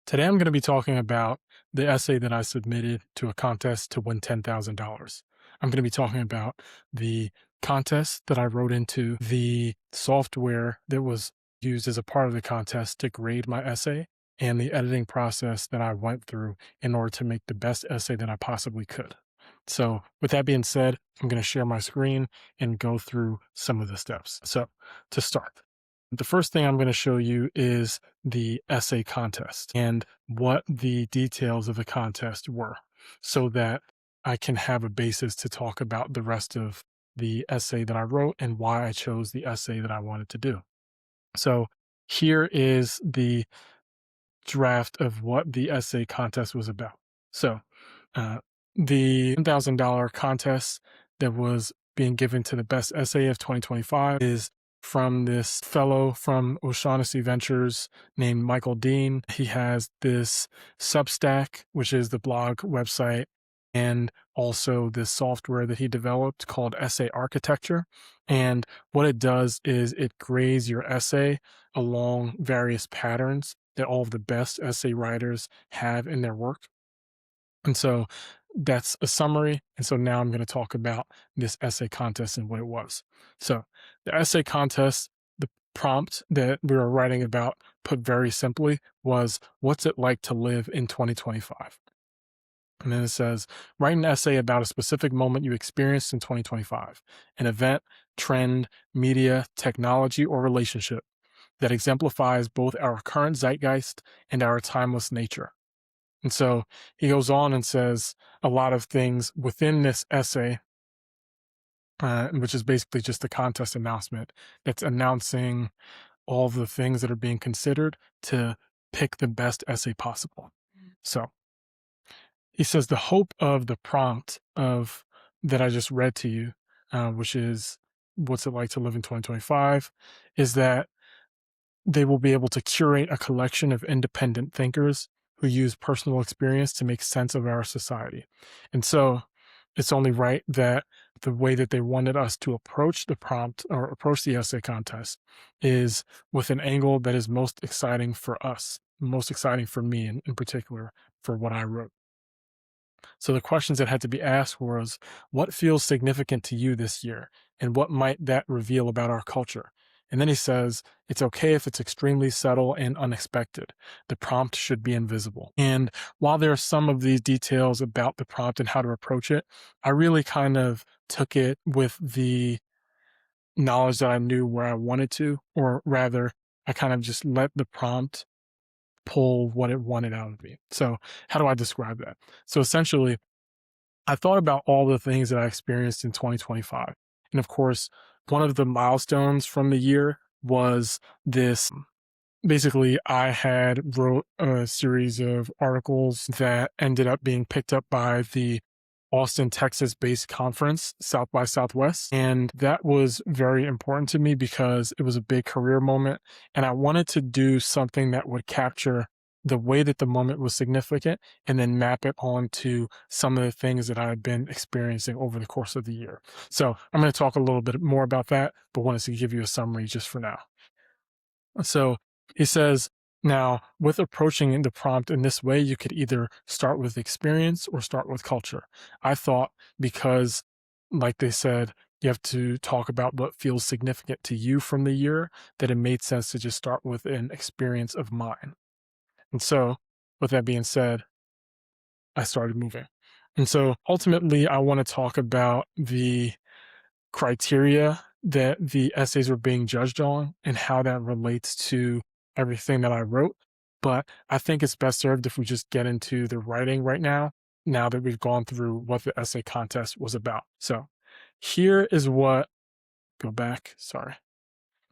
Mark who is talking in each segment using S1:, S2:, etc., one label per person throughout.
S1: Today I'm going to be talking about the essay that I submitted to a contest to win $10,000. I'm going to be talking about the contest that I wrote into, the software that was used as a part of the contest to grade my essay, and the editing process that I went through in order to make the best essay that I possibly could. So, with that being said, I'm going to share my screen and go through some of the steps. So, to start, the first thing I'm going to show you is the essay contest and what the details of the contest were so that I can have a basis to talk about the rest of the essay that I wrote and why I chose the essay that I wanted to do. So here is the draft of what the essay contest was about. So uh, the $1,000 contest that was being given to the best essay of 2025 is from this fellow from O'Shaughnessy Ventures named Michael Dean. He has this Substack, which is the blog website, and also this software that he developed called Essay Architecture. And what it does is it grades your essay along various patterns that all of the best essay writers have in their work. And so that's a summary. And so now I'm going to talk about this essay contest and what it was. So the essay contest, the prompt that we were writing about, put very simply, was what's it like to live in 2025? And then it says, write an essay about a specific moment you experienced in 2025, an event, trend, media, technology, or relationship that exemplifies both our current zeitgeist and our timeless nature. And so he goes on and says a lot of things within this essay, which is basically just a contest announcement that's announcing all of the things that are being considered to pick the best essay possible. So he says the hope of the prompt of that I just read to you, which is what's it like to live in 2025, is that they will be able to curate a collection of independent thinkers who use personal experience to make sense of our society. And so it's only right that the way that they wanted us to approach the prompt or approach the essay contest is with an angle that is most exciting for us, most exciting for me in particular, for what I wrote. So the questions that had to be asked was, what feels significant to you this year? And what might that reveal about our culture? And then he says, it's okay if it's extremely subtle and unexpected. The prompt should be invisible. And while there are some of these details about the prompt and how to approach it, I really kind of took it with the knowledge that I knew where I wanted to, or rather, I kind of just let the prompt pull what it wanted out of me. So how do I describe that? So essentially, I thought about all the things that I experienced in 2025. And of course, one of the milestones from the year was this. Basically, I had wrote a series of articles that ended up being picked up by the Austin, Texas-based conference, South by Southwest. And that was very important to me because it was a big career moment. And I wanted to do something that would capture the way that the moment was significant and then map it onto some of the things that I had been experiencing over the course of the year. So I'm going to talk a little bit more about that, but wanted to give you a summary just for now. So he says, now, with approaching the prompt in this way, you could either start with experience or start with culture. I thought because, like they said, you have to talk about what feels significant to you from the year, that it made sense to just start with an experience of mine. And so, with that being said, I started moving. And so ultimately, I want to talk about the criteria that the essays were being judged on and how that relates to everything that I wrote. But I think it's best served if we just get into the writing right now that we've gone through what the essay contest was about. So here is what, go back, sorry.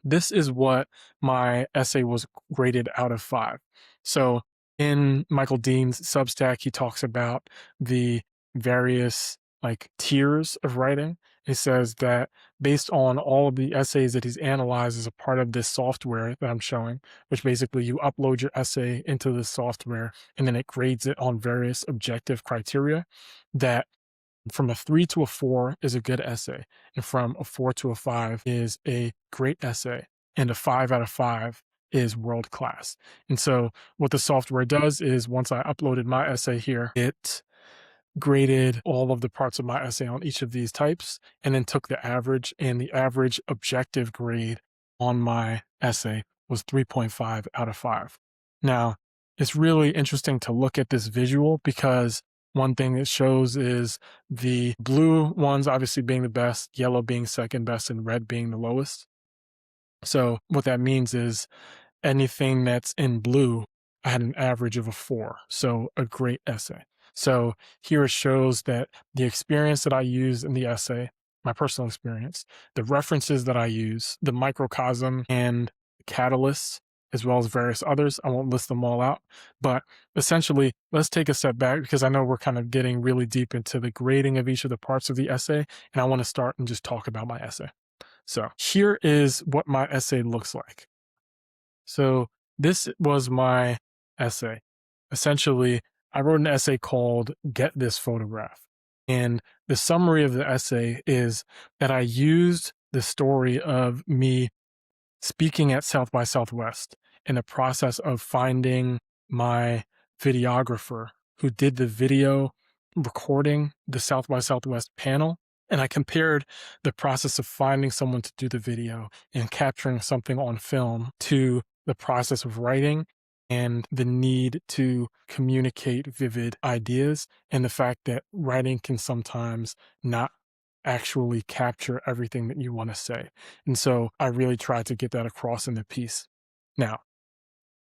S1: This is what my essay was graded out of 5. So in Michael Dean's Substack, he talks about the various like tiers of writing. He says that based on all of the essays that he's analyzed as a part of this software that I'm showing, which basically you upload your essay into this software and then it grades it on various objective criteria, that from a 3 to a 4 is a good essay, and from a 4 to a 5 is a great essay, and a 5 out of 5 is world class. And so what the software does is once I uploaded my essay here, it graded all of the parts of my essay on each of these types and then took the average, and the average objective grade on my essay was 3.5 out of 5. Now, it's really interesting to look at this visual because one thing it shows is the blue ones obviously being the best, yellow being second best, and red being the lowest. So what that means is anything that's in blue, I had an average of a 4, so a great essay. So here it shows that the experience that I use in the essay, my personal experience, the references that I use, the microcosm and catalysts, as well as various others. I won't list them all out, but essentially, let's take a step back because I know we're kind of getting really deep into the grading of each of the parts of the essay, and I want to start and just talk about my essay. So here is what my essay looks like. So this was my essay. Essentially, I wrote an essay called Get This Photograph. And the summary of the essay is that I used the story of me speaking at South by Southwest in the process of finding my videographer who did the video recording the South by Southwest panel. And I compared the process of finding someone to do the video and capturing something on film to the process of writing and the need to communicate vivid ideas, and the fact that writing can sometimes not actually capture everything that you want to say. And so I really tried to get that across in the piece. Now,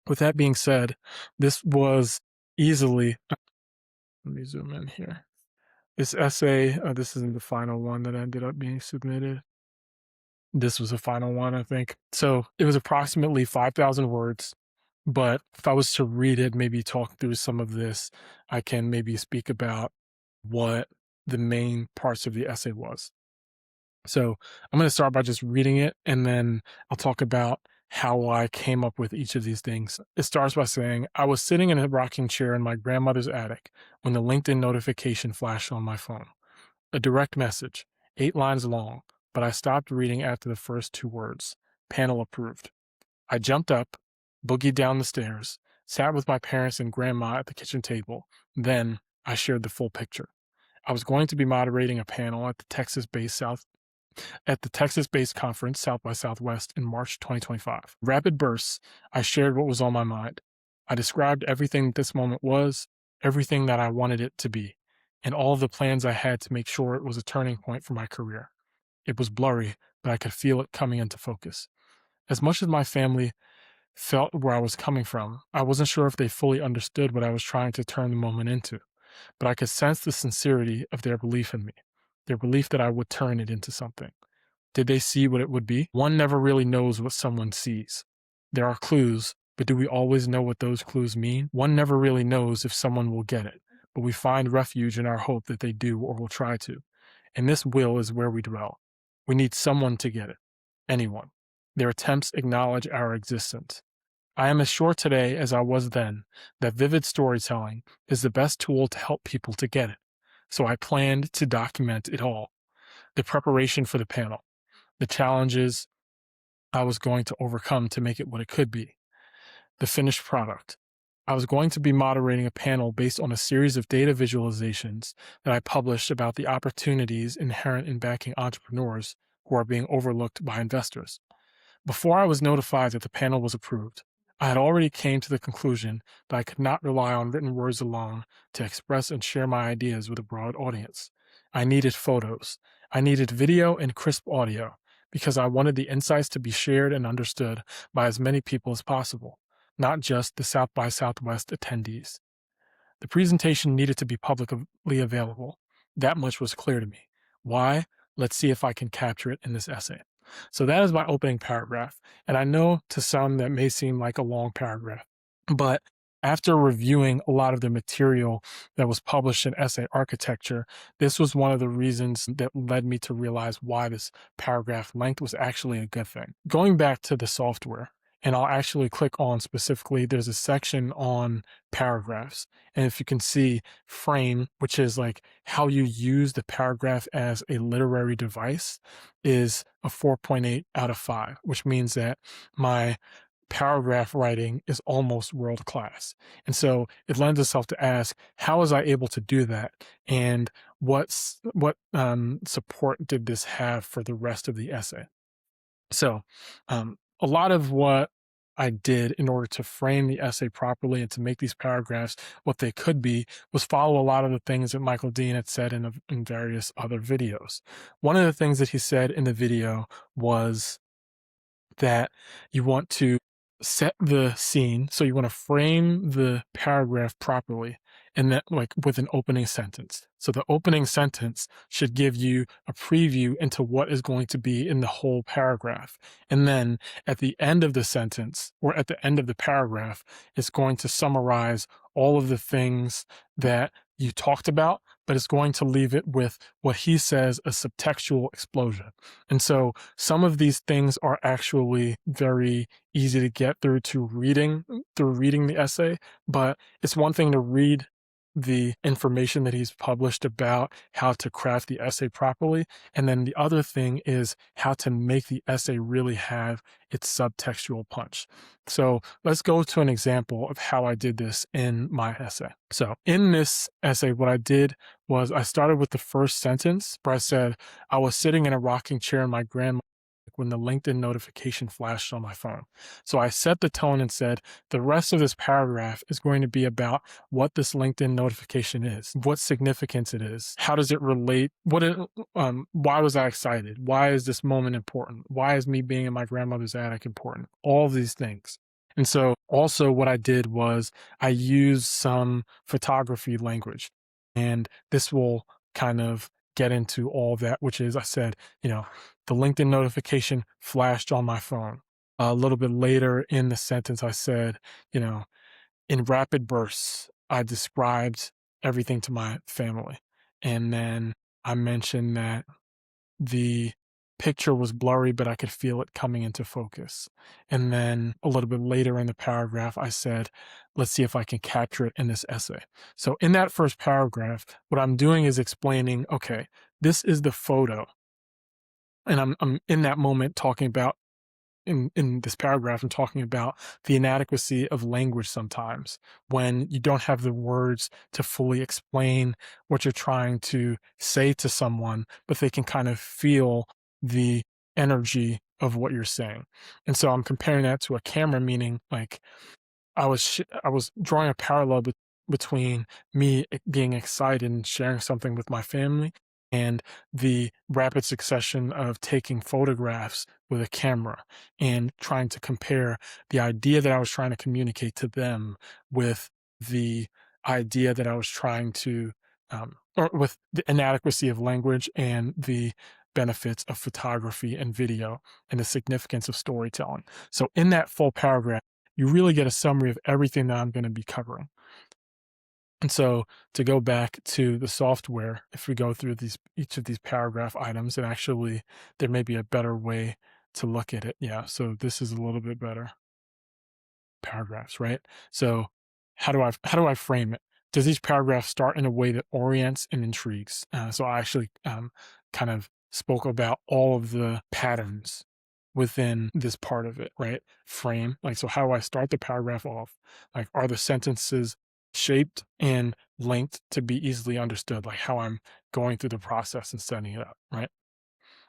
S1: with that being said, this was easily, let me zoom in here. This essay, this isn't the final one that ended up being submitted. This was the final one, I think. So it was approximately 5,000 words. But if I was to read it, maybe talk through some of this, I can maybe speak about what the main parts of the essay was. So I'm going to start by just reading it, and then I'll talk about how I came up with each of these things. It starts by saying, I was sitting in a rocking chair in my grandmother's attic when the LinkedIn notification flashed on my phone. A direct message, 8 lines long, but I stopped reading after the first 2 words. Panel approved. I jumped up, boogied down the stairs, sat with my parents and grandma at the kitchen table. Then I shared the full picture. I was going to be moderating a panel at the Texas-based conference South by Southwest in March 2025. Rapid bursts, I shared what was on my mind. I described everything that this moment was, everything that I wanted it to be, and all of the plans I had to make sure it was a turning point for my career. It was blurry, but I could feel it coming into focus. As much as my family felt where I was coming from, I wasn't sure if they fully understood what I was trying to turn the moment into, but I could sense the sincerity of their belief in me, their belief that I would turn it into something. Did they see what it would be? One never really knows what someone sees. There are clues, but do we always know what those clues mean? One never really knows if someone will get it, but we find refuge in our hope that they do or will try to. And this will is where we dwell. We need someone to get it. Anyone. Their attempts acknowledge our existence. I am as sure today as I was then that vivid storytelling is the best tool to help people to get it. So I planned to document it all. The preparation for the panel, the challenges I was going to overcome to make it what it could be, the finished product. I was going to be moderating a panel based on a series of data visualizations that I published about the opportunities inherent in backing entrepreneurs who are being overlooked by investors. Before I was notified that the panel was approved, I had already came to the conclusion that I could not rely on written words alone to express and share my ideas with a broad audience. I needed photos. I needed video and crisp audio because I wanted the insights to be shared and understood by as many people as possible, not just the South by Southwest attendees. The presentation needed to be publicly available. That much was clear to me. Why? Let's see if I can capture it in this essay. So that is my opening paragraph. And I know to some that may seem like a long paragraph, but after reviewing a lot of the material that was published in Essay Architecture, this was one of the reasons that led me to realize why this paragraph length was actually a good thing. Going back to the software, and I'll actually click on specifically, there's a section on paragraphs. And if you can see frame, which is like how you use the paragraph as a literary device, is a 4.8 out of 5, which means that my paragraph writing is almost world class. And so it lends itself to ask, how was I able to do that? And what support did this have for the rest of the essay? So, a lot of what I did in order to frame the essay properly and to make these paragraphs what they could be was follow a lot of the things that Michael Dean had said in various other videos. One of the things that he said in the video was that you want to set the scene. So you want to frame the paragraph properly and that like with an opening sentence. So the opening sentence should give you a preview into what is going to be in the whole paragraph. And then at the end of the sentence or at the end of the paragraph, it's going to summarize all of the things that you talked about, but it's going to leave it with what he says a subtextual explosion. And so some of these things are actually very easy to get through reading the essay, but it's one thing to read the information that he's published about how to craft the essay properly. And then the other thing is how to make the essay really have its subtextual punch. So let's go to an example of how I did this in my essay. So in this essay, what I did was I started with the first sentence where I said, I was sitting in a rocking chair in my grandma's when the LinkedIn notification flashed on my phone. So I set the tone and said, the rest of this paragraph is going to be about what this LinkedIn notification is, what significance it is, how does it relate, why was I excited? Why is this moment important? Why is me being in my grandmother's attic important? All of these things. And so also what I did was I used some photography language, and this will kind of get into all of that, which is I said, the LinkedIn notification flashed on my phone. A little bit later in the sentence, I said, in rapid bursts, I described everything to my family. And then I mentioned that the picture was blurry, but I could feel it coming into focus. And then a little bit later in the paragraph, I said, let's see if I can capture it in this essay. So in that first paragraph, what I'm doing is explaining, okay, this is the photo. And I'm in that moment talking about in this paragraph, I'm talking about the inadequacy of language sometimes when you don't have the words to fully explain what you're trying to say to someone, but they can kind of feel the energy of what you're saying. And so I'm comparing that to a camera, meaning like I was drawing a parallel between me being excited and sharing something with my family and the rapid succession of taking photographs with a camera and trying to compare the idea that I was trying to communicate to them with the idea that I was trying to, or with the inadequacy of language and the benefits of photography and video and the significance of storytelling. So in that full paragraph, you really get a summary of everything that I'm going to be covering. And so to go back to the software, if we go through each of these paragraph items, and actually there may be a better way to look at it. Yeah, so this is a little bit better. Paragraphs, right? So how do I frame it? Does each paragraph start in a way that orients and intrigues? So I actually kind of spoke about all of the patterns within this part of it, right? Frame, like, so how do I start the paragraph off? Like, are the sentences shaped and linked to be easily understood? Like how I'm going through the process and setting it up, right?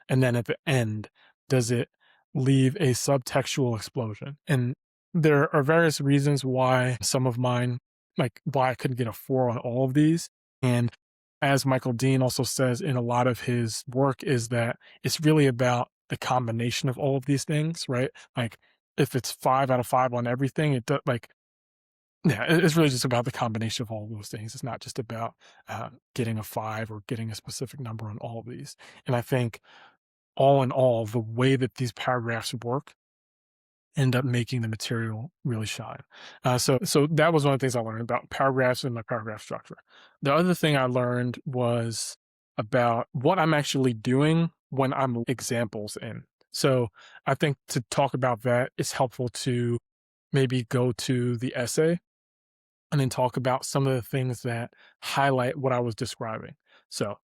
S1: And then at the end, does it leave a subtextual explosion? And there are various reasons why some of mine, like why I couldn't get a 4 on all of these. And as Michael Dean also says in a lot of his work, is that it's really about the combination of all of these things, right? Like if it's 5 out of 5 on everything, it does like, yeah, it's really just about the combination of all of those things. It's not just about getting a 5 or getting a specific number on all of these. And I think all in all, the way that these paragraphs work end up making the material really shine. So that was one of the things I learned about paragraphs and my paragraph structure. The other thing I learned was about what I'm actually doing when I'm examples in. So I think to talk about that, it's helpful to maybe go to the essay and then talk about some of the things that highlight what I was describing. So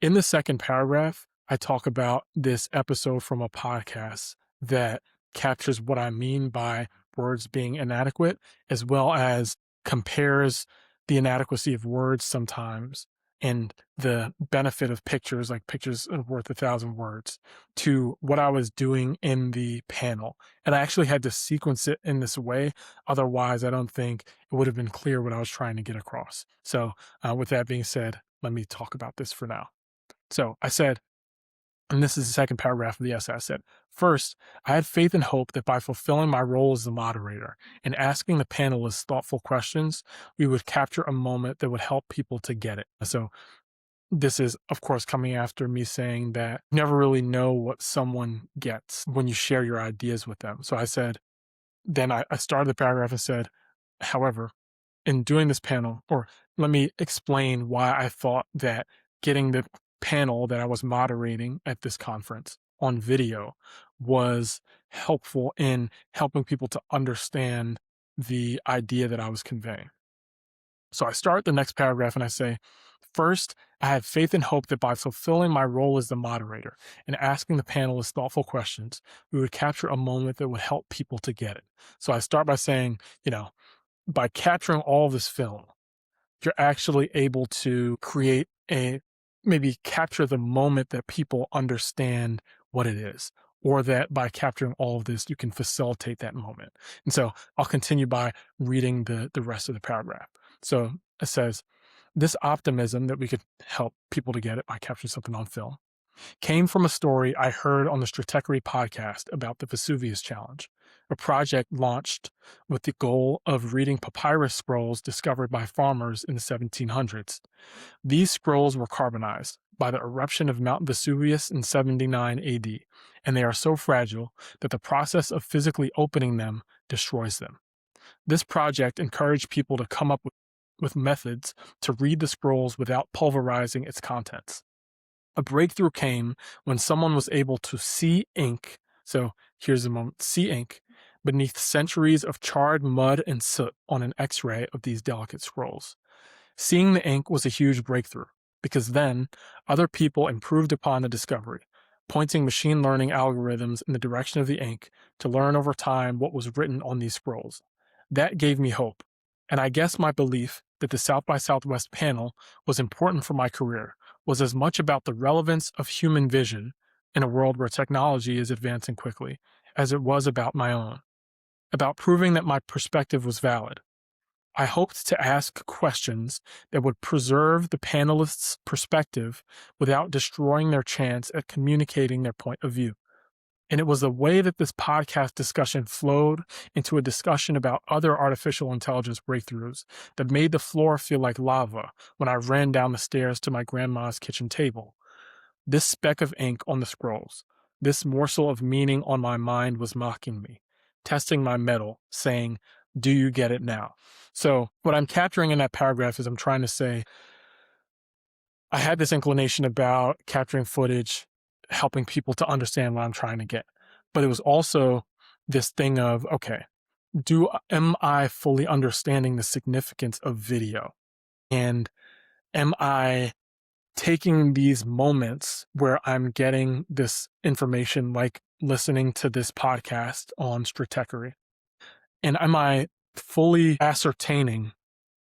S1: in the second paragraph, I talk about this episode from a podcast that captures what I mean by words being inadequate, as well as compares the inadequacy of words sometimes and the benefit of pictures, like pictures are worth 1,000 words, to what I was doing in the panel. And I actually had to sequence it in this way. Otherwise, I don't think it would have been clear what I was trying to get across. So, with that being said, let me talk about this for now. So, I said, and this is the second paragraph of the essay. I said, first, I had faith and hope that by fulfilling my role as the moderator and asking the panelists thoughtful questions, we would capture a moment that would help people to get it. So this is, of course, coming after me saying that you never really know what someone gets when you share your ideas with them. So I said, then I started the paragraph and said, however, in doing this panel, or let me explain why I thought that getting the panel that I was moderating at this conference on video was helpful in helping people to understand the idea that I was conveying. So I start the next paragraph and I say, first, I have faith and hope that by fulfilling my role as the moderator and asking the panelists thoughtful questions, we would capture a moment that would help people to get it. So I start by saying, by capturing all of this film, you're actually able to create maybe capture the moment that people understand what it is, or that by capturing all of this, you can facilitate that moment. And so I'll continue by reading the rest of the paragraph. So it says, this optimism that we could help people to get it by capturing something on film came from a story I heard on the Stratechery podcast about the Vesuvius Challenge, a project launched with the goal of reading papyrus scrolls discovered by farmers in the 1700s. These scrolls were carbonized by the eruption of Mount Vesuvius in 79 AD, and they are so fragile that the process of physically opening them destroys them. This project encouraged people to come up with methods to read the scrolls without pulverizing its contents. A breakthrough came when someone was able to see ink. So here's the moment, see ink beneath centuries of charred mud and soot on an X-ray of these delicate scrolls. Seeing the ink was a huge breakthrough because then other people improved upon the discovery, pointing machine learning algorithms in the direction of the ink to learn over time what was written on these scrolls. That gave me hope, and I guess my belief that the South by Southwest panel was important for my career was as much about the relevance of human vision in a world where technology is advancing quickly as it was about my own, about proving that my perspective was valid. I hoped to ask questions that would preserve the panelists' perspective without destroying their chance at communicating their point of view. And it was the way that this podcast discussion flowed into a discussion about other artificial intelligence breakthroughs that made the floor feel like lava when I ran down the stairs to my grandma's kitchen table. This speck of ink on the scrolls, this morsel of meaning on my mind was mocking me, testing my mettle, saying, "Do you get it now?" So what I'm capturing in that paragraph is I'm trying to say, I had this inclination about capturing footage, helping people to understand what I'm trying to get. But it was also this thing of, okay, am I fully understanding the significance of video? And am I taking these moments where I'm getting this information, like listening to this podcast on Stratechery, and am I fully ascertaining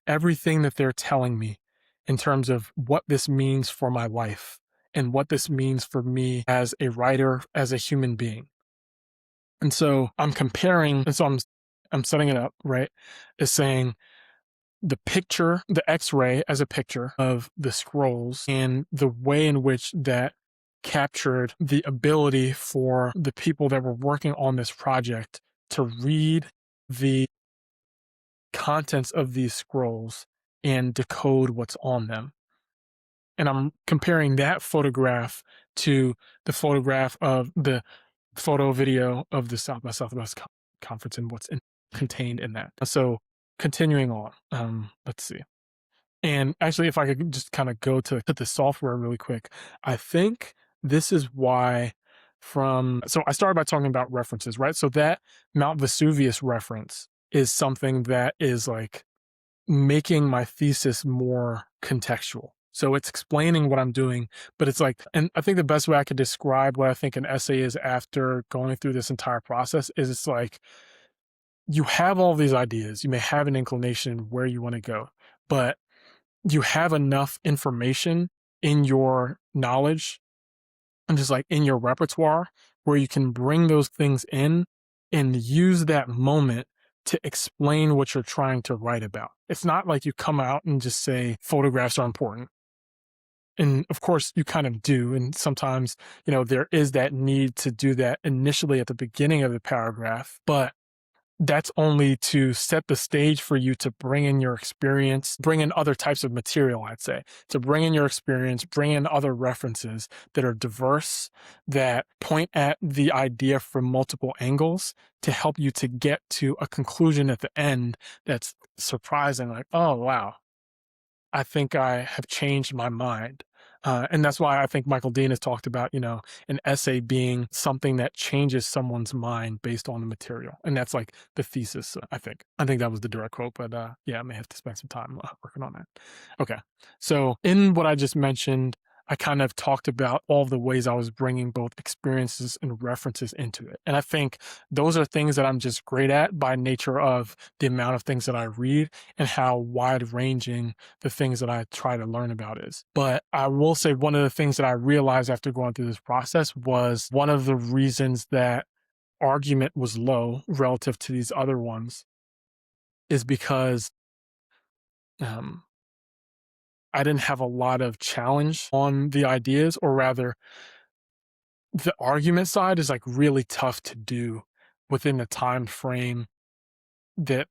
S1: everything that they're telling me in terms of what this means for my life and what this means for me as a writer, as a human being? And so I'm comparing, and so I'm setting it up, right, as saying the picture, the X-ray as a picture of the scrolls and the way in which that captured the ability for the people that were working on this project to read the contents of these scrolls and decode what's on them. And I'm comparing that photograph to the photograph of the photo video of the South by Southwest conference and what's contained in that. So continuing on, let's see. And actually, if I could just kind of go to the software really quick, I think this is why so I started by talking about references, right? So that Mount Vesuvius reference is something that is like making my thesis more contextual. So it's explaining what I'm doing, but it's like, and I think the best way I could describe what I think an essay is after going through this entire process is it's like you have all these ideas, you may have an inclination where you want to go, but you have enough information in your knowledge and just like in your repertoire where you can bring those things in and use that moment to explain what you're trying to write about. It's not like you come out and just say photographs are important. And of course you kind of do. And sometimes, there is that need to do that initially at the beginning of the paragraph, but that's only to set the stage for you to bring in your experience, bring in other types of material, I'd say, to bring in your experience, bring in other references that are diverse, that point at the idea from multiple angles to help you to get to a conclusion at the end that's surprising, like, oh, wow, I think I have changed my mind. And that's why I think Michael Dean has talked about, an essay being something that changes someone's mind based on the material. And that's like the thesis, I think. I think that was the direct quote, but yeah, I may have to spend some time working on that. Okay. So in what I just mentioned, I kind of talked about all the ways I was bringing both experiences and references into it. And I think those are things that I'm just great at by nature of the amount of things that I read and how wide ranging the things that I try to learn about is. But I will say one of the things that I realized after going through this process was one of the reasons that argument was low relative to these other ones is because I didn't have a lot of challenge on the ideas, or rather the argument side is like really tough to do within the time frame that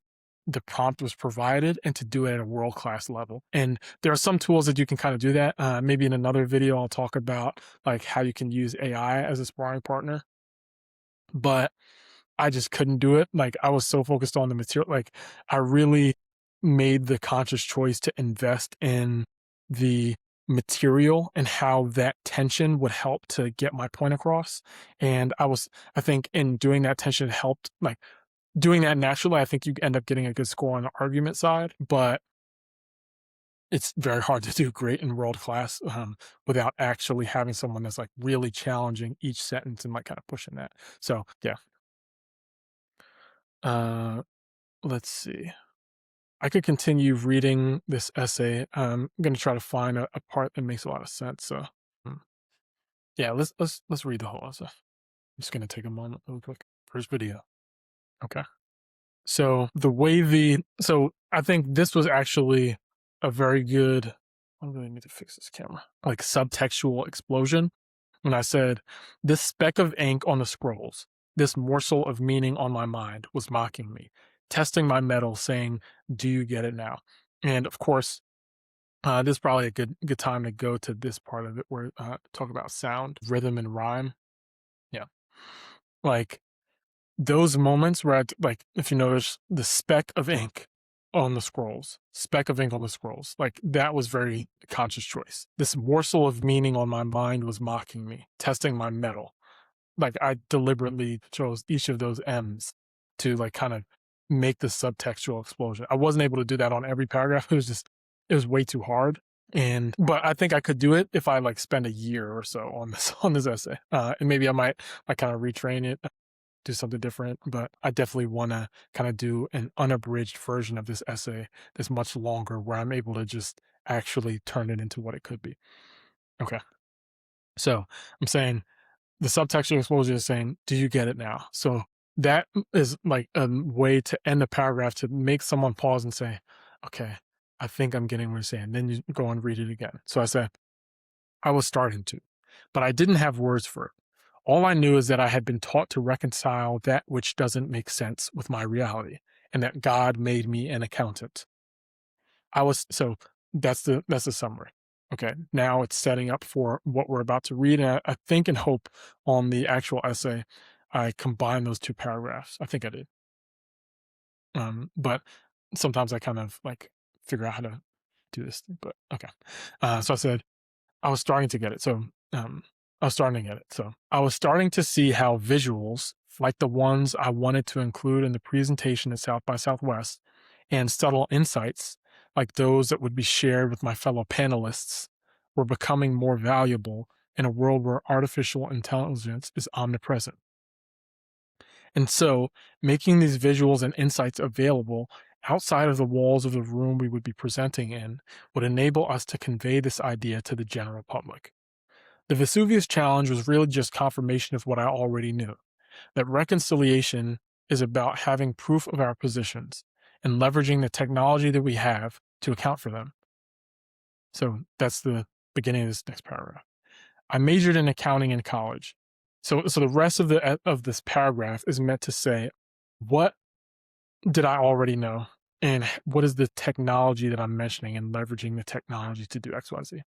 S1: the prompt was provided and to do it at a world-class level. And there are some tools that you can kind of do that. Maybe in another video, I'll talk about like how you can use AI as a sparring partner, but I just couldn't do it. Like I was so focused on the material. Like I really made the conscious choice to invest in the material and how that tension would help to get my point across. And I think in doing that tension helped, like doing that naturally, I think you end up getting a good score on the argument side, but it's very hard to do great in world class without actually having someone that's like really challenging each sentence and like kind of pushing that. So yeah. Let's see. I could continue reading this essay. I'm going to try to find a part that makes a lot of sense. So, mm, yeah, let's read the whole essay. I'm just going to take a moment real quick. First video. Okay. So I think this was actually a very good. I really need to fix this camera. Like subtextual explosion. When I said, "This speck of ink on the scrolls, this morsel of meaning on my mind was mocking me, testing my mettle, saying, 'Do you get it now?'" And of course, this is probably a good time to go to this part of it where talk about sound, rhythm, and rhyme. Yeah, like those moments where like if you notice the speck of ink on the scrolls, speck of ink on the scrolls, like that was very conscious choice. This morsel of meaning on my mind was mocking me, testing my mettle. Like I deliberately chose each of those M's to like kind of make the subtextual explosion. I wasn't able to do that on every paragraph. It was way too hard. But I think I could do it if I like spend a year or so on this essay. And maybe I might like kind of retrain it, do something different. But I definitely want to kind of do an unabridged version of this essay that's much longer where I'm able to just actually turn it into what it could be. Okay. So I'm saying the subtextual explosion is saying, "Do you get it now?" So that is like a way to end a paragraph to make someone pause and say, "Okay, I think I'm getting what you're saying." Then you go and read it again. So I said, "I was starting to, but I didn't have words for it. All I knew is that I had been taught to reconcile that which doesn't make sense with my reality, and that God made me an accountant. So that's the summary. Okay, now it's setting up for what we're about to read. And I think and hope on the actual essay, I combine those two paragraphs. I think I did. But sometimes I kind of like figure out how to do this. But okay. So I said, I was starting to get it. So I was starting to get it. So I was starting to see how visuals, like the ones I wanted to include in the presentation at South by Southwest, and subtle insights, like those that would be shared with my fellow panelists, were becoming more valuable in a world where artificial intelligence is omnipresent. And so making these visuals and insights available outside of the walls of the room we would be presenting in would enable us to convey this idea to the general public. The Vesuvius Challenge was really just confirmation of what I already knew, that reconciliation is about having proof of our positions and leveraging the technology that we have to account for them. So that's the beginning of this next paragraph. I majored in accounting in college. So the rest of this paragraph is meant to say, what did I already know? And what is the technology that I'm mentioning and leveraging the technology to do XYZ?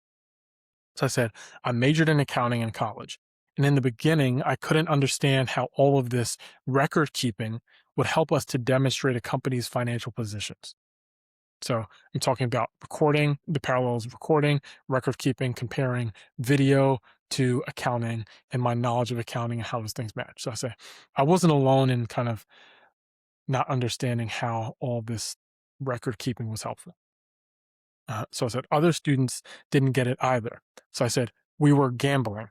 S1: So I said, I majored in accounting in college. And in the beginning, I couldn't understand how all of this record keeping would help us to demonstrate a company's financial positions. So I'm talking about recording, the parallels of recording, record keeping, comparing video to accounting and my knowledge of accounting and how those things match. So I say, I wasn't alone in kind of not understanding how all this record keeping was helpful. So I said, other students didn't get it either. So I said, we were gambling.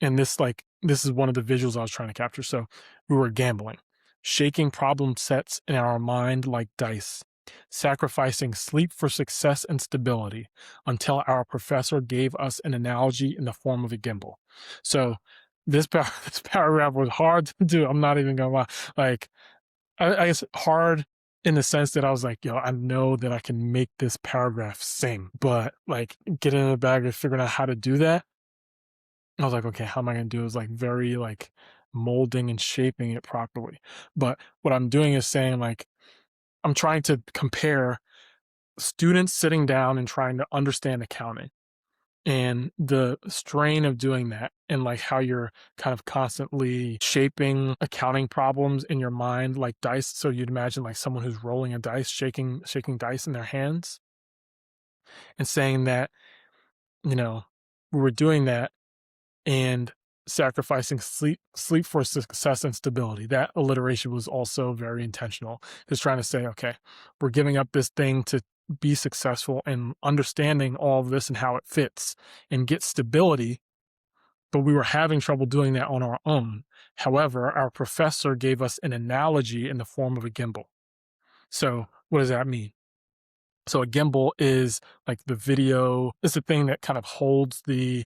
S1: And this is one of the visuals I was trying to capture. So we were gambling, shaking problem sets in our mind like dice, sacrificing sleep for success and stability until our professor gave us an analogy in the form of a gimbal. So this paragraph was hard to do. I'm not even gonna lie. Like, I guess hard in the sense that I was like, yo, I know that I can make this paragraph sing, but like getting in the bag of figuring out how to do that, I was like, okay, how am I gonna do it? It was like very like molding and shaping it properly. But what I'm doing is saying like I'm trying to compare students sitting down and trying to understand accounting and the strain of doing that and like how you're kind of constantly shaping accounting problems in your mind like dice. So you'd imagine like someone who's rolling a dice, shaking dice in their hands and saying that, you know, we were doing that and sacrificing sleep for success and stability. That alliteration was also very intentional. Just trying to say, okay, we're giving up this thing to be successful and understanding all of this and how it fits and get stability, but we were having trouble doing that on our own. However, our professor gave us an analogy in the form of a gimbal. So what does that mean? So a gimbal is like the video, is the thing that kind of holds the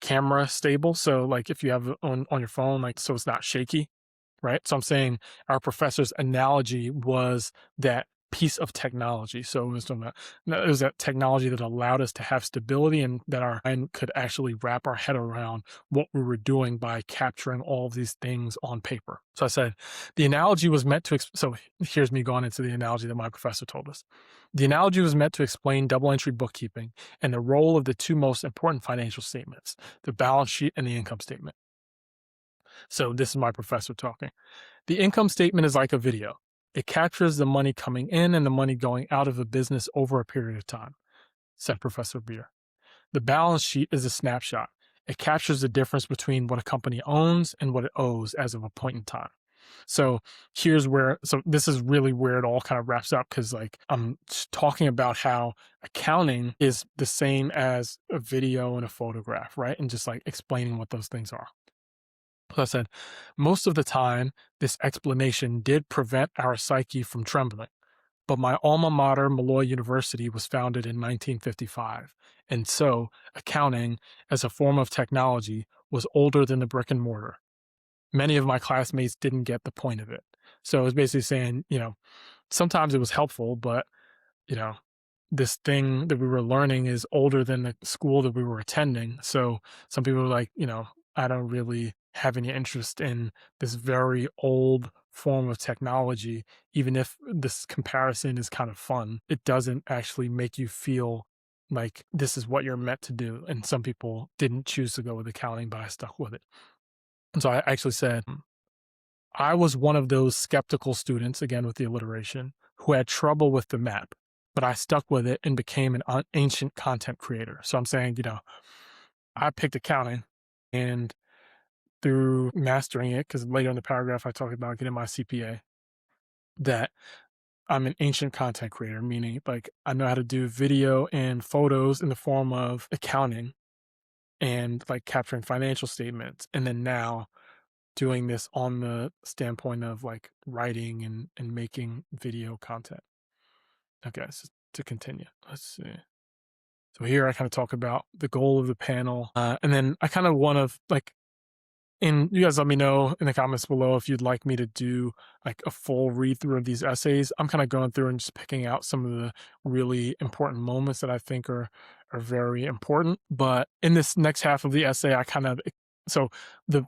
S1: camera stable. So like if you have it on your phone, like so it's not shaky, right? So I'm saying our professor's analogy was that piece of technology. So it was that technology that allowed us to have stability and that our mind could actually wrap our head around what we were doing by capturing all of these things on paper. So I said, the analogy was meant to, so here's me going into the analogy that my professor told us. The analogy was meant to explain double entry bookkeeping and the role of the two most important financial statements, the balance sheet and the income statement. So this is my professor talking. The income statement is like a video. It captures the money coming in and the money going out of a business over a period of time, said Professor Beer. The balance sheet is a snapshot. It captures the difference between what a company owns and what it owes as of a point in time. So so this is really where it all kind of wraps up because like I'm talking about how accounting is the same as a video and a photograph, right? And just like explaining what those things are. So I said, most of the time, this explanation did prevent our psyche from trembling. But my alma mater, Malloy University, was founded in 1955. And so accounting as a form of technology was older than the brick and mortar. Many of my classmates didn't get the point of it. So it was basically saying, sometimes it was helpful, but, you know, this thing that we were learning is older than the school that we were attending. So some people were like, I don't really have any interest in this very old form of technology, even if this comparison is kind of fun. It doesn't actually make you feel like this is what you're meant to do. And some people didn't choose to go with accounting, but I stuck with it. And so I actually said, I was one of those skeptical students, again with the alliteration, who had trouble with the map, but I stuck with it and became an ancient content creator. So I'm saying, I picked accounting and through mastering it, because later in the paragraph I talk about getting my CPA, that I'm an ancient content creator, meaning like I know how to do video and photos in the form of accounting and like capturing financial statements. And then now doing this on the standpoint of like writing and making video content. Okay, so to continue, let's see. So here I kind of talk about the goal of the panel, and then I kind of want to like, and you guys let me know in the comments below if you'd like me to do like a full read through of these essays. I'm kind of going through and just picking out some of the really important moments that I think are very important. But in this next half of the essay, I kind of so the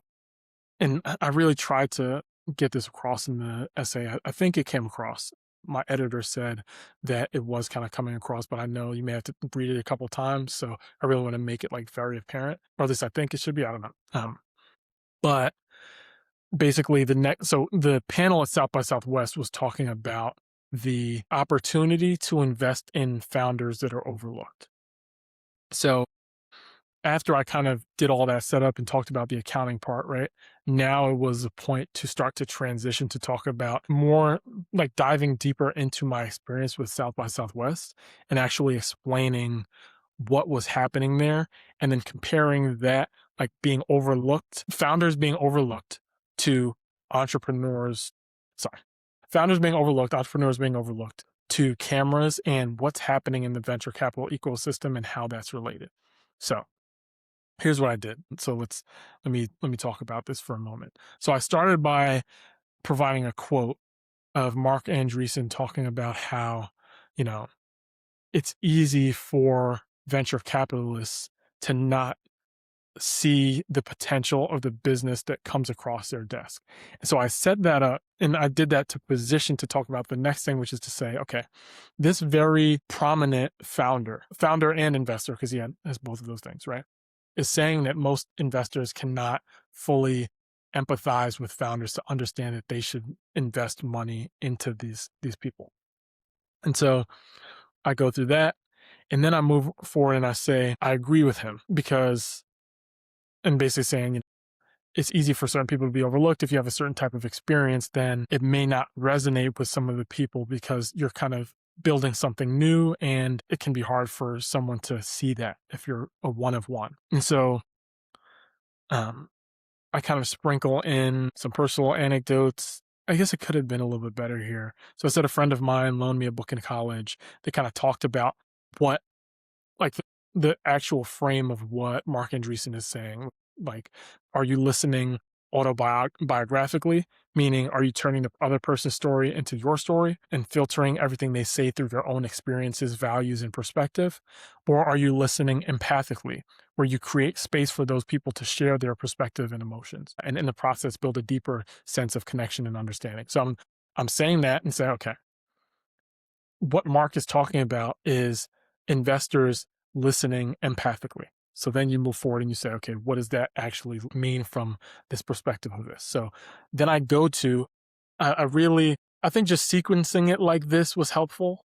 S1: and I really tried to get this across in the essay. I think it came across. My editor said that it was kind of coming across, but I know you may have to read it a couple times, so I really want to make it like very apparent, or at least I think it should be. I don't know. But basically so the panel at South by Southwest was talking about the opportunity to invest in founders that are overlooked. So after I kind of did all that setup and talked about the accounting part, right? Now it was a point to start to transition to talk about more like diving deeper into my experience with South by Southwest and actually explaining what was happening there, and then comparing that, like being overlooked, founders being overlooked to entrepreneurs, sorry, founders being overlooked, entrepreneurs being overlooked to cameras and what's happening in the venture capital ecosystem and how that's related. So here's what I did. So let me talk about this for a moment. So I started by providing a quote of Marc Andreessen talking about how, you know, it's easy for venture capitalists to not see the potential of the business that comes across their desk. And so I set that up, and I did that to position to talk about the next thing, which is to say, okay, this very prominent founder and investor, because he has both of those things, right, is saying that most investors cannot fully empathize with founders to understand that they should invest money into these people. And so I go through that, and then I move forward and I say, I agree with him because, and basically saying, you know, it's easy for certain people to be overlooked. If you have a certain type of experience, then it may not resonate with some of the people because you're kind of building something new, and it can be hard for someone to see that if you're a one of one. And so I kind of sprinkle in some personal anecdotes. I guess it could have been a little bit better here. So I said a friend of mine loaned me a book in college. They kind of talked about what, like the actual frame of what Marc Andreessen is saying. Like, are you listening autobiographically? Meaning, are you turning the other person's story into your story and filtering everything they say through their own experiences, values, and perspective? Or are you listening empathically, where you create space for those people to share their perspective and emotions, and in the process build a deeper sense of connection and understanding? So I'm saying that and say, okay, what Marc is talking about is investors listening empathically. So then you move forward and you say, okay, what does that actually mean from this perspective of this? So then I go to, I think just sequencing it like this was helpful,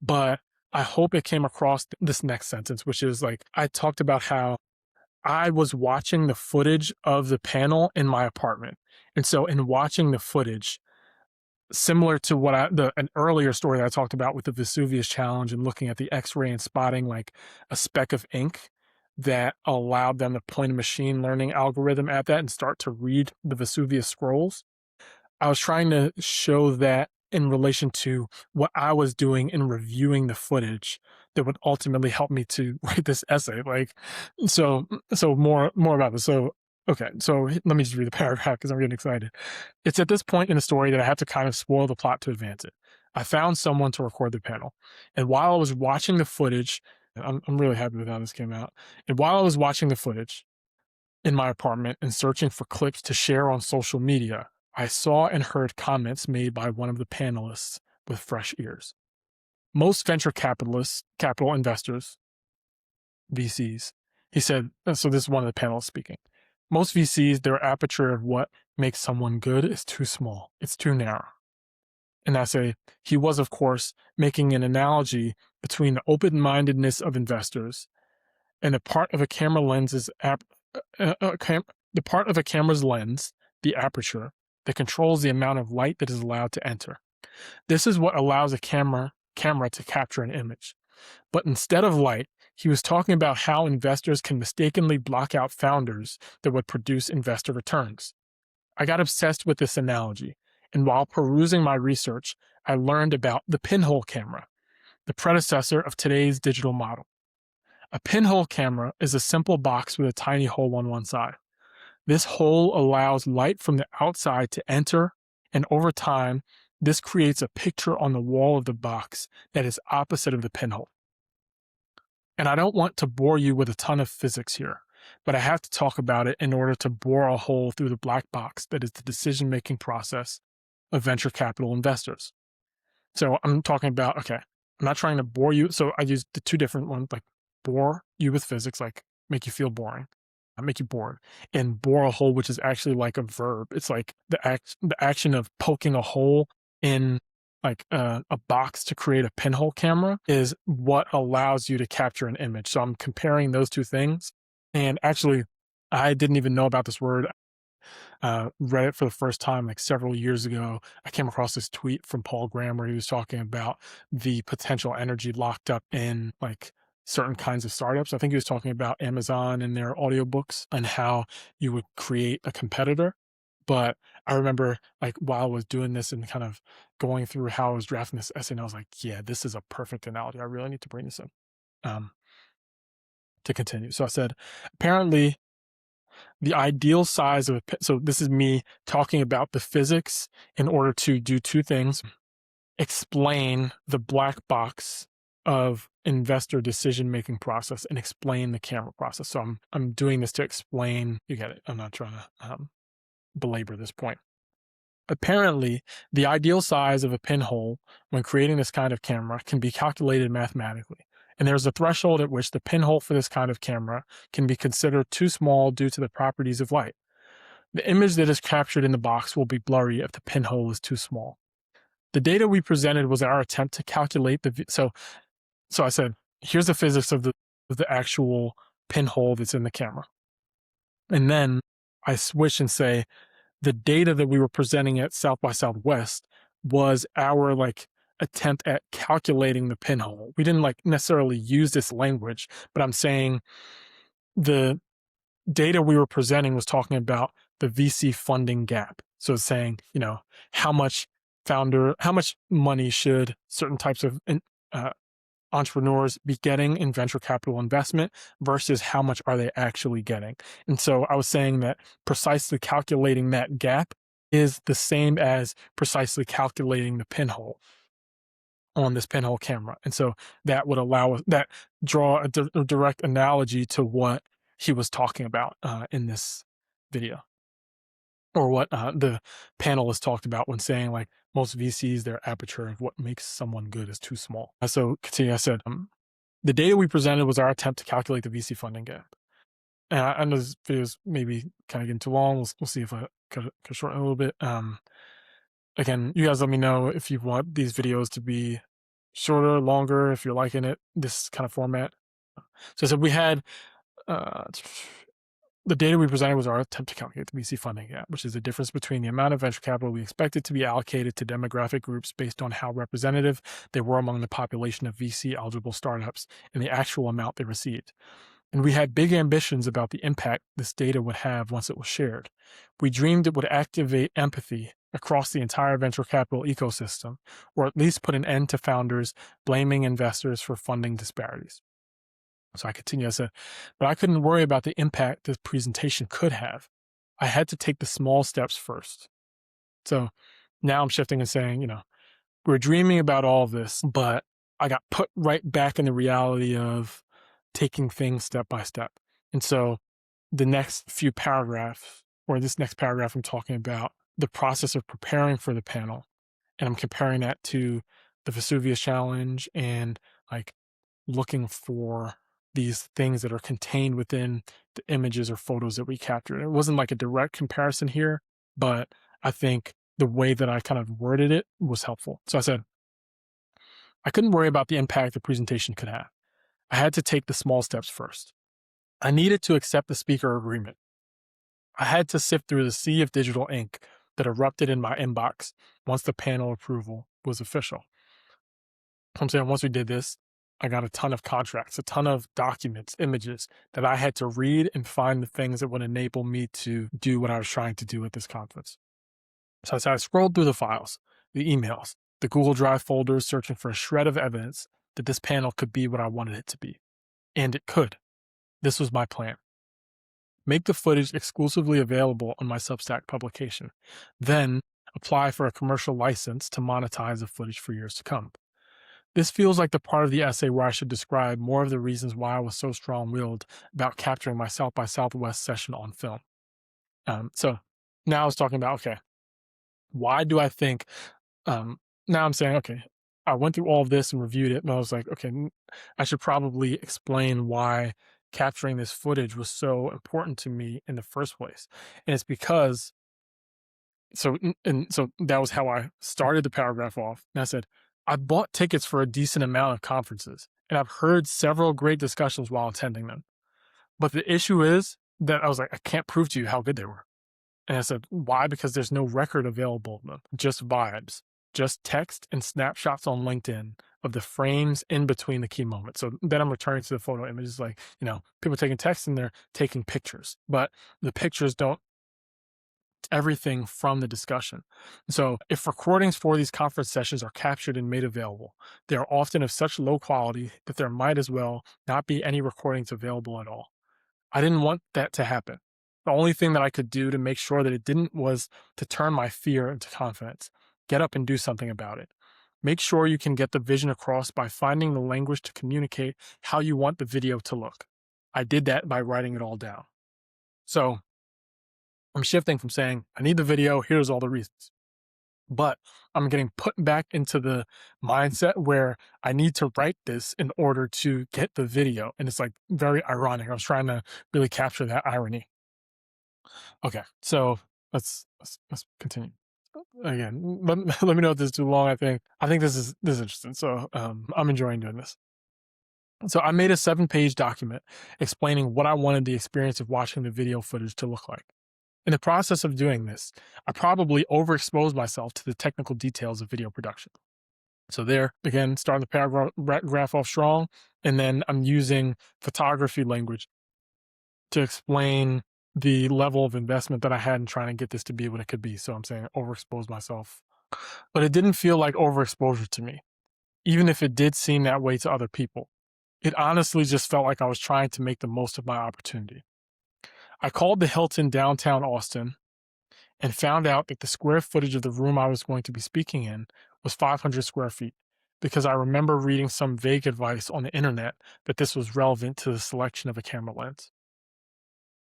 S1: but I hope it came across this next sentence, which is like, I talked about how I was watching the footage of the panel in my apartment. And so in watching the footage, similar to what an earlier story that I talked about with the Vesuvius challenge and looking at the X-ray and spotting like a speck of ink that allowed them to point a machine learning algorithm at that and start to read the Vesuvius scrolls. I was trying to show that in relation to what I was doing in reviewing the footage that would ultimately help me to write this essay. Like, so more about this. So, okay, so let me just read the paragraph because I'm getting excited. It's at this point in the story that I have to kind of spoil the plot to advance it. I found someone to record the panel. And while I was watching the footage, I'm really happy with how this came out. And while I was watching the footage in my apartment and searching for clips to share on social media, I saw and heard comments made by one of the panelists with fresh ears. Most venture capitalists, capital investors, VCs, he said, so this is one of the panelists speaking. Most VCs, their aperture of what makes someone good is too small. It's too narrow. And he was, of course, making an analogy between the open-mindedness of investors and the part of a camera lens's the part of a camera's lens, the aperture, that controls the amount of light that is allowed to enter. This is what allows a camera to capture an image. But instead of light, he was talking about how investors can mistakenly block out founders that would produce investor returns. I got obsessed with this analogy, and while perusing my research, I learned about the pinhole camera, the predecessor of today's digital model. A pinhole camera is a simple box with a tiny hole on one side. This hole allows light from the outside to enter, and over time, this creates a picture on the wall of the box that is opposite of the pinhole. And I don't want to bore you with a ton of physics here, but I have to talk about it in order to bore a hole through the black box that is the decision-making process of venture capital investors. So I'm talking about, okay, I'm not trying to bore you. So I used the two different ones, like bore you with physics, like make you feel boring, make you bored, and bore a hole, which is actually like a verb. It's like the action of poking a hole in like a box to create a pinhole camera is what allows you to capture an image. So I'm comparing those two things. And actually, I didn't even know about this word. Read it for the first time like several years ago. I came across this tweet from Paul Graham where he was talking about the potential energy locked up in like certain kinds of startups. I think he was talking about Amazon and their audiobooks and how you would create a competitor. But I remember like while I was doing this and kind of going through how I was drafting this essay, and I was like, yeah, this is a perfect analogy. I really need to bring this in to continue. So I said, apparently the ideal size of so this is me talking about the physics in order to do two things: explain the black box of investor decision making process and explain the camera process. So I'm doing this to explain. You get it. I'm not trying to belabor this point. Apparently, the ideal size of a pinhole when creating this kind of camera can be calculated mathematically, and there's a threshold at which the pinhole for this kind of camera can be considered too small due to the properties of light. The image that is captured in the box will be blurry if the pinhole is too small. The data we presented was our attempt to calculate the so I said, here's the physics of the actual pinhole that's in the camera. And then I switch and say the data that we were presenting at South by Southwest was our like attempt at calculating the pinhole. We didn't like necessarily use this language, but I'm saying the data we were presenting was talking about the VC funding gap. So it's saying, you know, how much money should certain types of entrepreneurs be getting in venture capital investment versus how much are they actually getting. And so I was saying that precisely calculating that gap is the same as precisely calculating the pinhole on this pinhole camera. And so that would allow us that draw a direct analogy to what he was talking about in this video, or what the panelists talked about when saying like most VCs, their aperture of what makes someone good is too small. So continue, I said, the data we presented was our attempt to calculate the VC funding gap. And I know this video is maybe kind of getting too long. We'll see if I could shorten a little bit. Again, you guys let me know if you want these videos to be shorter, longer, if you're liking it, this kind of format. So we had the data we presented was our attempt to calculate the VC funding gap, which is the difference between the amount of venture capital we expected to be allocated to demographic groups based on how representative they were among the population of VC-eligible startups and the actual amount they received. And we had big ambitions about the impact this data would have once it was shared. We dreamed it would activate empathy across the entire venture capital ecosystem, or at least put an end to founders blaming investors for funding disparities. So I continue, I said, but I couldn't worry about the impact this presentation could have. I had to take the small steps first. So now I'm shifting and saying, you know, we're dreaming about all of this, but I got put right back in the reality of taking things step by step. And so the next few paragraphs, or this next paragraph, I'm talking about the process of preparing for the panel. And I'm comparing that to the Vesuvius Challenge and like looking for these things that are contained within the images or photos that we captured. It wasn't like a direct comparison here, but I think the way that I kind of worded it was helpful. So I said, I couldn't worry about the impact the presentation could have. I had to take the small steps first. I needed to accept the speaker agreement. I had to sift through the sea of digital ink that erupted in my inbox once the panel approval was official. I'm saying once we did this, I got a ton of contracts, a ton of documents, images that I had to read and find the things that would enable me to do what I was trying to do at this conference. So as I scrolled through the files, the emails, the Google Drive folders, searching for a shred of evidence that this panel could be what I wanted it to be. And it could. This was my plan. Make the footage exclusively available on my Substack publication. Then apply for a commercial license to monetize the footage for years to come. This feels like the part of the essay where I should describe more of the reasons why I was so strong-willed about capturing my South by Southwest session on film. So now I was talking about, okay, why do I think, now I'm saying, okay, I went through all of this and reviewed it, and I was like, okay, I should probably explain why capturing this footage was so important to me in the first place. And it's because, so that was how I started the paragraph off. And I said, I bought tickets for a decent amount of conferences, and I've heard several great discussions while attending them. But the issue is that I was like, I can't prove to you how good they were. And I said, why? Because there's no record available of them, just vibes, just text and snapshots on LinkedIn of the frames in between the key moments. So then I'm returning to the photo images, like, people taking text and they're taking pictures, but the pictures don't everything from the discussion. So if recordings for these conference sessions are captured and made available, they are often of such low quality that there might as well not be any recordings available at all. I didn't want that to happen. The only thing that I could do to make sure that it didn't was to turn my fear into confidence. Get up and do something about it. Make sure you can get the vision across by finding the language to communicate how you want the video to look. I did that by writing it all down. So I'm shifting from saying, I need the video, here's all the reasons. But I'm getting put back into the mindset where I need to write this in order to get the video. And it's like very ironic. I was trying to really capture that irony. Okay, so let's continue. Again, let me know if this is too long. I think this is interesting. So I'm enjoying doing this. So I made a 7-page document explaining what I wanted the experience of watching the video footage to look like. In the process of doing this, I probably overexposed myself to the technical details of video production. So there, again, starting the paragraph off strong, and then I'm using photography language to explain the level of investment that I had in trying to get this to be what it could be. So I'm saying overexpose myself. But it didn't feel like overexposure to me, even if it did seem that way to other people. It honestly just felt like I was trying to make the most of my opportunity. I called the Hilton downtown Austin and found out that the square footage of the room I was going to be speaking in was 500 square feet, because I remember reading some vague advice on the internet that this was relevant to the selection of a camera lens.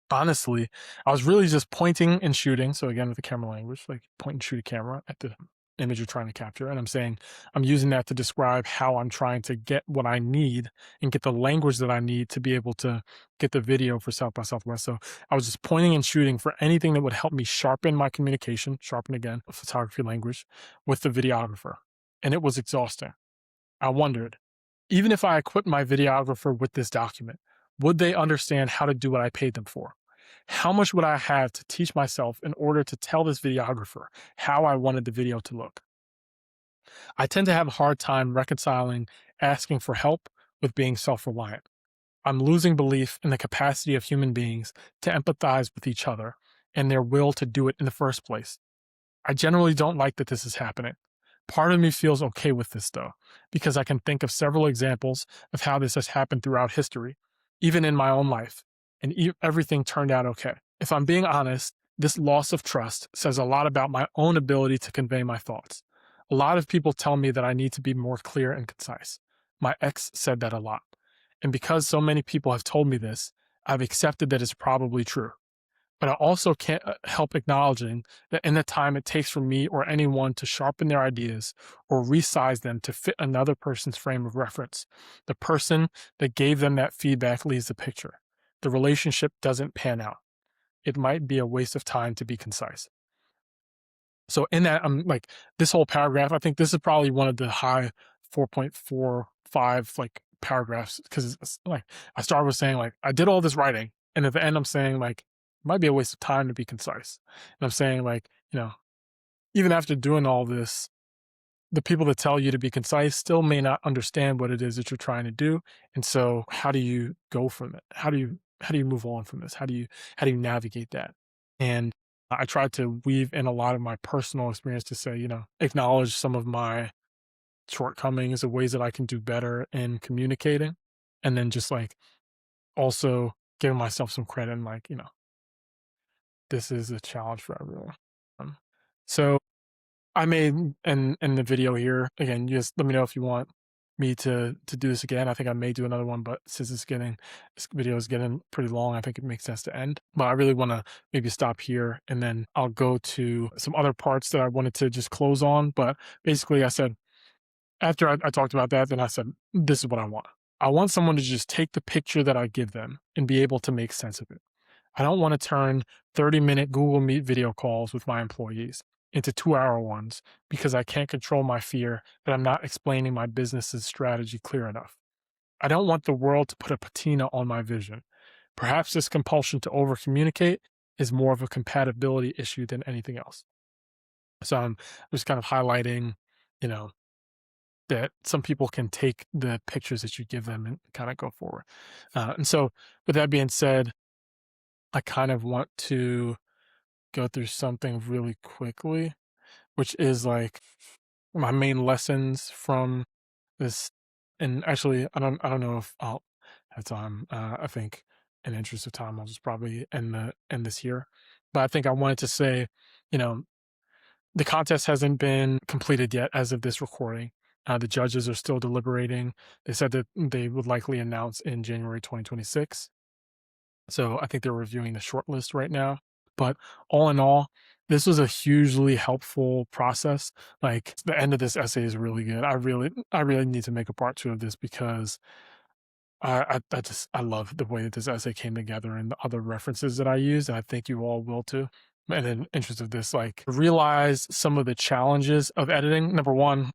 S1: Honestly, I was really just pointing and shooting. So again, with the camera language, like point and shoot a camera at the image you're trying to capture. And I'm saying, I'm using that to describe how I'm trying to get what I need and get the language that I need to be able to get the video for South by Southwest. So I was just pointing and shooting for anything that would help me sharpen my communication, sharpen again, photography language with the videographer. And it was exhausting. I wondered, even if I equipped my videographer with this document, would they understand how to do what I paid them for? How much would I have to teach myself in order to tell this videographer how I wanted the video to look? I tend to have a hard time reconciling asking for help with being self-reliant. I'm losing belief in the capacity of human beings to empathize with each other and their will to do it in the first place. I generally don't like that this is happening. Part of me feels okay with this though, because I can think of several examples of how this has happened throughout history, even in my own life, and everything turned out okay. If I'm being honest, this loss of trust says a lot about my own ability to convey my thoughts. A lot of people tell me that I need to be more clear and concise. My ex said that a lot. And because so many people have told me this, I've accepted that it's probably true. But I also can't help acknowledging that in the time it takes for me or anyone to sharpen their ideas or resize them to fit another person's frame of reference, the person that gave them that feedback leaves the picture. The relationship doesn't pan out. It might be a waste of time to be concise. So in that, I'm like, this whole paragraph, I think this is probably one of the high 4.45 like paragraphs, because it's like I started with saying like I did all this writing, and at the end I'm saying like it might be a waste of time to be concise. And I'm saying like, even after doing all this, the people that tell you to be concise still may not understand what it is that you're trying to do. And so how do you go from it? How do you move on from this? How do you navigate that? And I tried to weave in a lot of my personal experience to say, acknowledge some of my shortcomings, the ways that I can do better in communicating, and then just like also giving myself some credit and like, this is a challenge for everyone. Um, so I made in the video here again. Just let me know if you want me to do this again. I think I may do another one, but since this video is getting pretty long, I think it makes sense to end. But I really want to maybe stop here, and then I'll go to some other parts that I wanted to just close on. But basically, I said after I talked about that, then I said this is what I want. I want someone to just take the picture that I give them and be able to make sense of it. I don't want to turn 30-minute Google Meet video calls with my employees into 2-hour ones because I can't control my fear that I'm not explaining my business's strategy clear enough. I don't want the world to put a patina on my vision. Perhaps this compulsion to over communicate is more of a compatibility issue than anything else. So I'm just kind of highlighting, you know, that some people can take the pictures that you give them and kind of go forward. And so, with that being said, I kind of want to go through something really quickly, which is like my main lessons from this. And actually, I don't know if I'll have time. I think in the interest of time, I'll just probably end this here. But I think I wanted to say, you know, the contest hasn't been completed yet as of this recording. The judges are still deliberating. They said that they would likely announce in January 2026. So I think they're reviewing the shortlist right now. But all in all, this was a hugely helpful process. Like the end of this essay is really good. I really need to make a part 2 of this because I love the way that this essay came together and the other references that I used. And I think you all will too. And in interest of this, like realize some of the challenges of editing. Number one,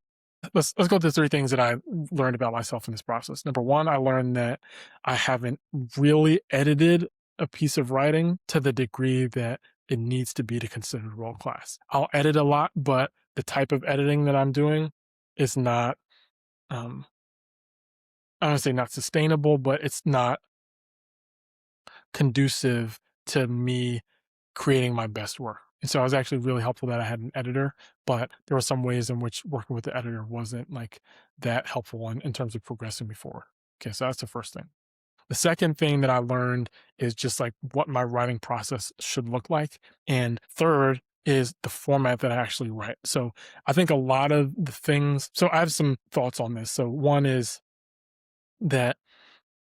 S1: let's go through 3 things that I learned about myself in this process. Number one, I learned that I haven't really edited a piece of writing to the degree that it needs to be to consider world class. I'll edit a lot, but the type of editing that I'm doing is not, I don't say not sustainable, but it's not conducive to me creating my best work. And so I was actually really helpful that I had an editor, but there were some ways in which working with the editor wasn't like that helpful in terms of progressing me forward. Okay, so that's the first thing. The second thing that I learned is just like what my writing process should look like. And third is the format that I actually write. So I think a lot of the things, so I have some thoughts on this. So one is that,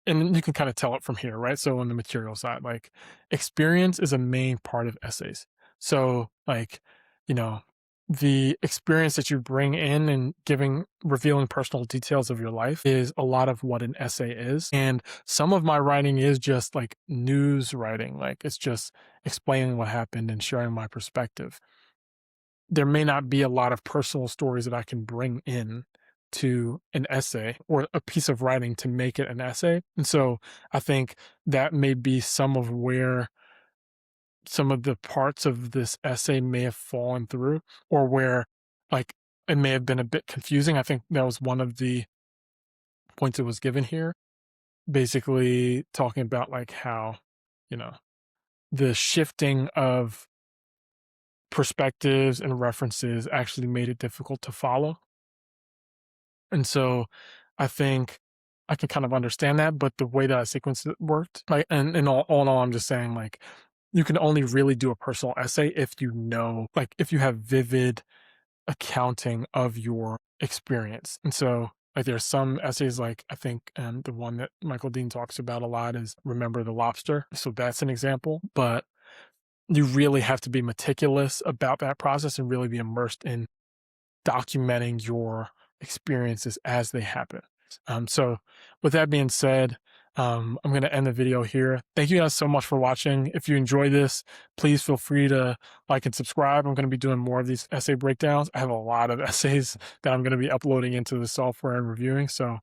S1: and you can kind of tell it from here, right? So on the material side, like experience is a main part of essays. So like, you know, the experience that you bring in and revealing personal details of your life is a lot of what an essay is. And some of my writing is just like news writing, like it's just explaining what happened and sharing my perspective. There may not be a lot of personal stories that I can bring in to an essay or a piece of writing to make it an essay. And so I think that may be some of where some of the parts of this essay may have fallen through, or where like it may have been a bit confusing. I think that was one of the points that was given here, basically talking about like how, you know, the shifting of perspectives and references actually made it difficult to follow. And so I think I can kind of understand that, but the way that I sequenced it worked, like, and all in all, I'm just saying, like, you can only really do a personal essay if you know, like, if you have vivid accounting of your experience. And so, like, there are some essays, like, I think the one that Michael Dean talks about a lot is Remember the Lobster. So that's an example, but you really have to be meticulous about that process and really be immersed in documenting your experiences as they happen. So with that being said, I'm going to end the video here. Thank you guys so much for watching. If you enjoy this, please feel free to like and subscribe. I'm going to be doing more of these essay breakdowns. I have a lot of essays that I'm going to be uploading into the software and reviewing. So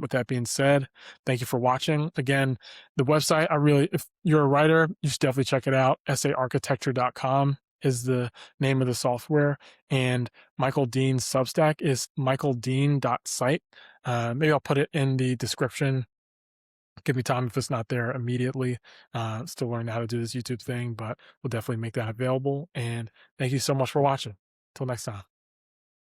S1: with that being said, thank you for watching. Again, the website, if you're a writer, you should definitely check it out, essayarchitecture.com. is the name of the software, and Michael Dean's Substack is michaeldean.site. Maybe I'll put it in the description. Give me time if it's not there immediately. Still learning how to do this YouTube thing, but we'll definitely make that available. And thank you so much for watching. Till next time.